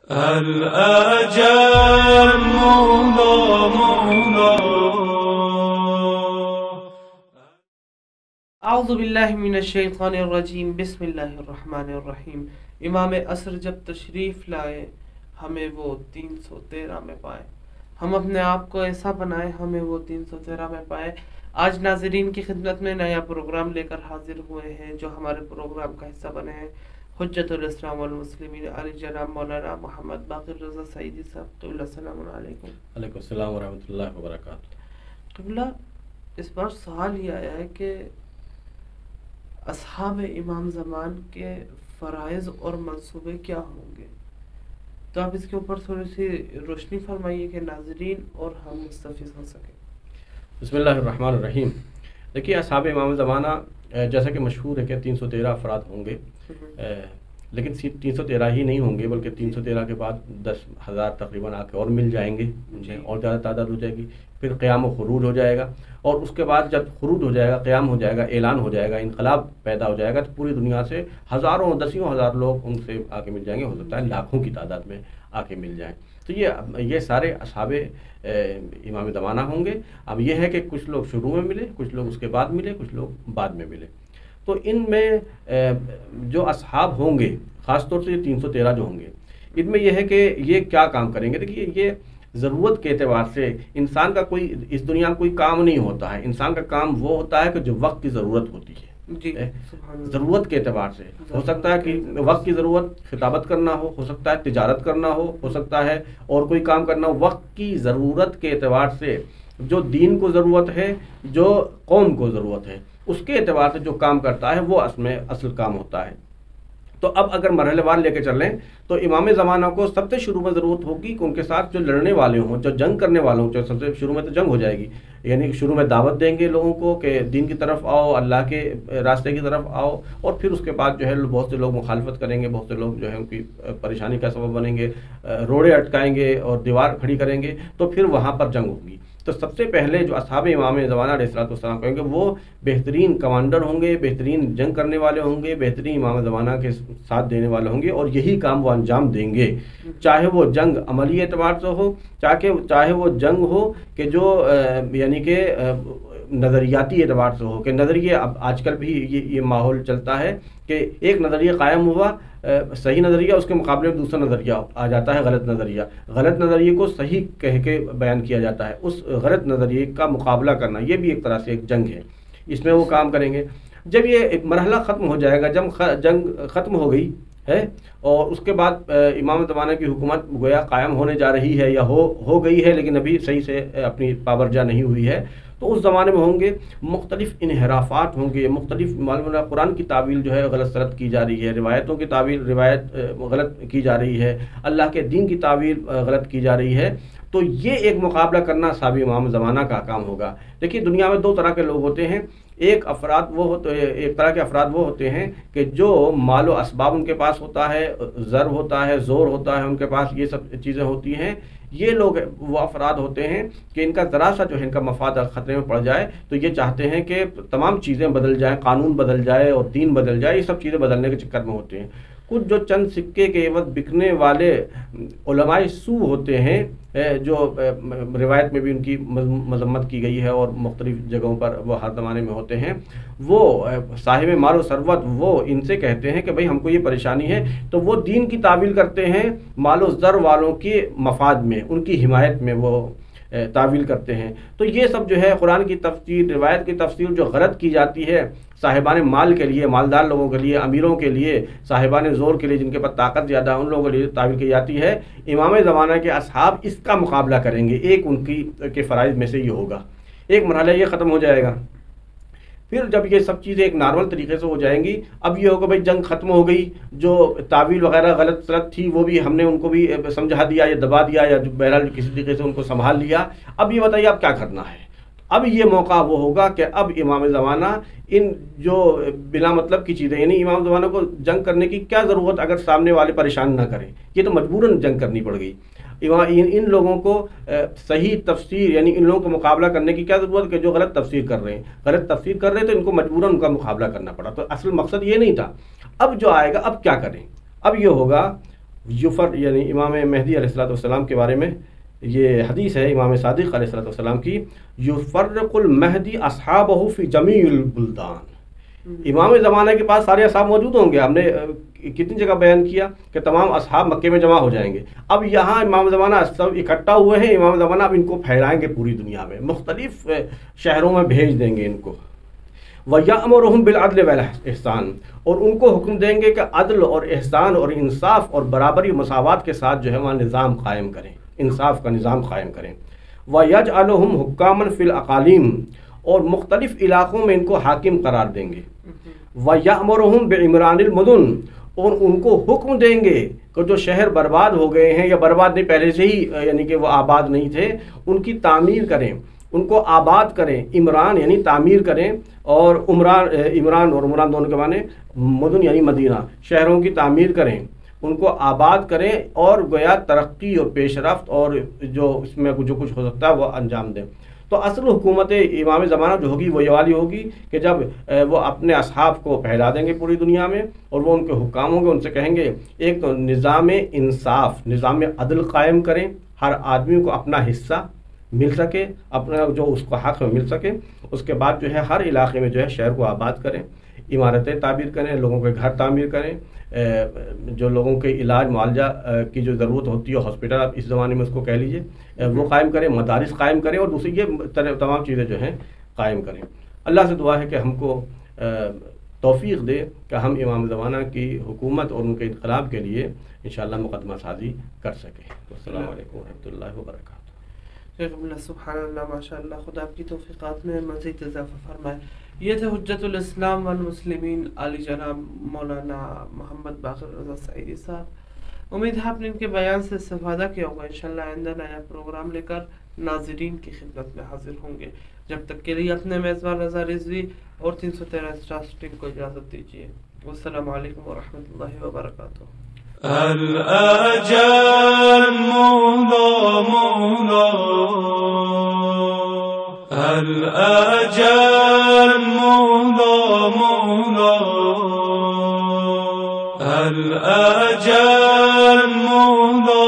الأجل مولا اعوذ باللہ من الشیطان الرجیم بسم اللہ الرحمن الرحیم۔ امام عصر جب تشریف لائے ہمیں وہ 313 میں پائے، ہم اپنے آپ کو ایسا بنائے ہمیں وہ 313 میں پائے۔ آج ناظرین کی خدمت میں نیا پروگرام لے کر حاضر ہوئے ہیں جو ہمارے پروگرام کا حصہ بنے ہیں۔ حجت الاسلام والمسلمین علی جناب مولانا محمد باقر رضا سعیدی صاحب، قبلہ السلام علیکم۔ وعلیکم السلام ورحمۃ اللہ وبرکاتہ۔ قبلہ، اس بار سوال یہ آیا ہے کہ اصحاب امام زمان کے فرائض اور منصوبے کیا ہوں گے، تو آپ اس کے اوپر تھوڑی سی روشنی فرمائیے کہ ناظرین اور ہم مستفید ہو سکیں۔ بسم اللہ الرحمن الرحیم۔ دیکھیے، اصحاب امام زمانہ جیسا کہ مشہور ہے کہ 313 افراد ہوں گے، لیکن 313 ہی نہیں ہوں گے بلکہ 313 کے بعد 10,000 تقریباً آ کے اور مل جائیں گے، اور زیادہ تعداد ہو جائے گی۔ پھر قیام و خروج ہو جائے گا، اور اس کے بعد جب خروج ہو جائے گا، قیام ہو جائے گا، اعلان ہو جائے گا، انقلاب پیدا ہو جائے گا، تو پوری دنیا سے ہزاروں دسیوں ہزار لوگ ان سے آ کے مل جائیں گے، ہو سکتا ہے لاکھوں کی تعداد میں آ کے مل جائیں۔ تو یہ سارے اصحاب امام زمانہ ہوں گے۔ اب یہ ہے کہ کچھ لوگ شروع میں ملے، کچھ لوگ اس کے بعد ملے، کچھ لوگ بعد میں ملے۔ تو ان میں جو اصحاب ہوں گے، خاص طور سے یہ 313 جو ہوں گے، ان میں یہ ہے کہ یہ کیا کام کریں گے۔ دیکھیے، یہ ضرورت کے اعتبار سے انسان کا کوئی اس دنیا میں کوئی کام نہیں ہوتا ہے۔ انسان کا کام وہ ہوتا ہے کہ جو وقت کی ضرورت ہوتی ہے، ضرورت کے اعتبار سے ہو سکتا ہے کہ وقت کی ضرورت خطابت کرنا ہو سکتا ہے تجارت کرنا ہو سکتا ہے اور کوئی کام کرنا ہو۔ وقت کی ضرورت کے اعتبار سے جو دین کو ضرورت ہے، جو قوم کو ضرورت ہے، اس کے اعتبار سے جو کام کرتا ہے وہ اصل کام ہوتا ہے۔ تو اب اگر مرحلے وار لے کے چلیں تو امام زمانہ کو سب سے شروع میں ضرورت ہوگی کہ ان کے ساتھ جو لڑنے والے ہوں، جو جنگ کرنے والے ہوں، جو سب سے شروع میں تو جنگ ہو جائے گی، یعنی شروع میں دعوت دیں گے لوگوں کو کہ دین کی طرف آؤ، اللہ کے راستے کی طرف آؤ، اور پھر اس کے بعد جو ہے بہت سے لوگ مخالفت کریں گے، بہت سے لوگ جو ہے ان کی پریشانی کا سبب بنیں گے، روڑے اٹکائیں گے اور دیوار کھڑی کریں گے، تو پھر وہاں پر جنگ ہوگی۔ تو سب سے پہلے جو اصحاب امام زمانہ علیہ السلام کہیں گے وہ بہترین کمانڈر ہوں گے، بہترین جنگ کرنے والے ہوں گے، بہترین امام زمانہ کے ساتھ دینے والے ہوں گے، اور یہی کام وہ انجام دیں گے، چاہے وہ جنگ عملی اعتبار سے ہو، چاہے وہ جنگ ہو کہ جو یعنی کہ نظریاتی اعتبار سے ہو، کہ نظریے اب آج کل بھی یہ ماحول چلتا ہے کہ ایک نظریہ قائم ہوا، صحیح نظریہ، اس کے مقابلے میں دوسرا نظریہ آ جاتا ہے غلط نظریہ، غلط نظریے کو صحیح کہہ کے بیان کیا جاتا ہے، اس غلط نظریے کا مقابلہ کرنا یہ بھی ایک طرح سے ایک جنگ ہے، اس میں وہ کام کریں گے۔ جب یہ مرحلہ ختم ہو جائے گا، جب جنگ ختم ہو گئی ہے اور اس کے بعد امام زمانہ کی حکومت گویا قائم ہونے جا رہی ہے یا ہو گئی ہے لیکن ابھی صحیح سے اپنی پابرجا نہیں ہوئی ہے، تو اس زمانے میں ہوں گے مختلف انحرافات ہوں گے، مختلف قرآن کی تعویل جو ہے غلط سلط کی جا رہی ہے، روایتوں کی تعویل غلط کی جا رہی ہے، اللہ کے دین کی تعویل غلط کی جا رہی ہے۔ تو یہ ایک مقابلہ کرنا صحابہ امام زمانہ کا کام ہوگا۔ دیکھیے، دنیا میں دو طرح کے لوگ ہوتے ہیں، ایک طرح کے افراد وہ ہوتے ہیں کہ جو مال و اسباب ان کے پاس ہوتا ہے، زر ہوتا ہے، زور ہوتا ہے ان کے پاس، یہ سب چیزیں ہوتی ہیں۔ یہ لوگ وہ افراد ہوتے ہیں کہ ان کا ذرا سا جو ہے ان کا مفاد خطرے میں پڑ جائے تو یہ چاہتے ہیں کہ تمام چیزیں بدل جائیں، قانون بدل جائے اور دین بدل جائے، یہ سب چیزیں بدلنے کے چکر میں ہوتے ہیں۔ کچھ جو چند سکے کے عوض بکنے والے علماء سو ہوتے ہیں، جو روایت میں بھی ان کی مذمت کی گئی ہے اور مختلف جگہوں پر وہ ہر زمانے میں ہوتے ہیں، وہ صاحب مال و ثروت وہ ان سے کہتے ہیں کہ بھئی ہم کو یہ پریشانی ہے، تو وہ دین کی تعویل کرتے ہیں مال و زر والوں کے مفاد میں، ان کی حمایت میں وہ تعویل کرتے ہیں۔ تو یہ سب جو ہے قرآن کی تفسیر، روایت کی تفسیر جو غلط کی جاتی ہے صاحبان مال کے لیے، مالدار لوگوں کے لیے، امیروں کے لیے، صاحبان زور کے لیے، جن کے پاس طاقت زیادہ ہے، ان لوگوں کے لیے تعویل کی جاتی ہے، امام زمانہ کے اصحاب اس کا مقابلہ کریں گے۔ ایک ان کے فرائض میں سے یہ ہوگا، ایک مرحلہ یہ ختم ہو جائے گا۔ پھر جب یہ سب چیزیں ایک نارمل طریقے سے ہو جائیں گی، اب یہ ہوگا بھائی جنگ ختم ہو گئی، جو تعویل وغیرہ غلط سلط تھی وہ بھی ہم نے ان کو بھی سمجھا دیا یا دبا دیا یا بہرحال کسی طریقے سے ان کو سنبھال لیا، اب یہ بتائیے اب کیا کرنا ہے۔ اب یہ موقع وہ ہوگا کہ اب امام زمانہ ان جو بلا مطلب کی چیزیں، یعنی امام زمانہ کو جنگ کرنے کی کیا ضرورت اگر سامنے والے پریشان نہ کریں، یہ تو مجبوراً جنگ کرنی پڑ گئی۔ ان لوگوں کو صحیح تفسیر، یعنی ان لوگوں کو مقابلہ کرنے کی کیا ضرورت کہ جو غلط تفسیر کر رہے ہیں، تو ان کو مجبوراً ان کا مقابلہ کرنا پڑا، تو اصل مقصد یہ نہیں تھا۔ اب جو آئے گا اب کیا کریں، اب یہ ہوگا یفر یعنی امام مہدی علیہ السلام کے بارے میں یہ حدیث ہے امام صادق علیہ السلام کی، یفرق المہدی اصحابہ فی جمیع البلدان. امام زمانہ کے پاس سارے اصحاب موجود ہوں گے. ہم نے کتنی جگہ بیان کیا کہ تمام اصحاب مکے میں جمع ہو جائیں گے. اب یہاں امام زمانہ سب اکٹھا ہوئے ہیں، امام زمانہ اب ان کو پھیلائیں گے پوری دنیا میں، مختلف شہروں میں بھیج دیں گے ان کو. وَيَأْمُرُهُمْ بِالْعَدْلِ وَالْإِحْسَانِ، اور ان کو حکم دیں گے کہ عدل اور احسان اور انصاف اور برابری مساوات کے ساتھ جو ہے وہاں نظام قائم کریں، انصاف کا نظام قائم کریں. وَيَجْعَلُهُمْ حُكَّامًا فِي الْأَقَالِيمِ، اور مختلف علاقوں میں ان کو حاکم قرار دیں گے. وَيَأْمُرُهُمْ بِعِمْرَانِ الْمُدُنِ، اور ان کو حکم دیں گے کہ جو شہر برباد ہو گئے ہیں یا برباد نہیں پہلے سے ہی یعنی کہ وہ آباد نہیں تھے، ان کی تعمیر کریں، ان کو آباد کریں. عمران یعنی تعمیر کریں، اور عمران اور عمران دونوں کے معنی مدن یعنی مدینہ، شہروں کی تعمیر کریں، ان کو آباد کریں، اور گویا ترقی اور پیش رفت اور جو اس میں جو کچھ ہو سکتا ہے وہ انجام دیں. تو اصل حکومت امام زمانہ جو ہوگی وہ یہ والی ہوگی کہ جب وہ اپنے اصحاب کو پھیلا دیں گے پوری دنیا میں، اور وہ ان کے حکام ہوں گے، ان سے کہیں گے ایک تو نظام انصاف، نظام عدل قائم کریں، ہر آدمی کو اپنا حصہ مل سکے، اپنا جو اس کو حق میں مل سکے. اس کے بعد جو ہے ہر علاقے میں جو ہے شہر کو آباد کریں، عمارتیں تعمیر کریں، لوگوں کے گھر تعمیر کریں، جو لوگوں کے علاج معالجہ کی جو ضرورت ہوتی ہے ہاسپٹل آپ اس زمانے میں اس کو کہہ لیجیے وہ قائم کریں، مدارس قائم کریں، اور دوسری یہ تمام چیزیں جو ہیں قائم کریں. اللہ سے دعا ہے کہ ہم کو توفیق دے کہ ہم امام زمانہ کی حکومت اور ان کے انقلاب کے لیے انشاءاللہ مقدمہ سازی کر سکیں. السلام علیکم ورحمۃ اللہ وبرکاتہ. سبحان اللہ، ماشاء اللہ، خدا آپ کی توفیقات میں مزید اضافہ فرمائے. یہ تھے حجت الاسلام والمسلمین علی جناب مولانا محمد باقر رضا سعیدی صاحب. امید ہے آپ نے ان کے بیان سے استفادہ کیا ہوگا. انشاءاللہ آئندہ نیا پروگرام لے کر ناظرین کی خدمت میں حاضر ہوں گے. جب تک کے لیے اپنے میزبان رضا رضوی اور 313 اسٹار ٹیم کو اجازت دیجیے. والسلام علیکم ورحمۃ اللہ وبرکاتہ. الأجل مولا مولا، الأجل مولا مولا، الأجل مولا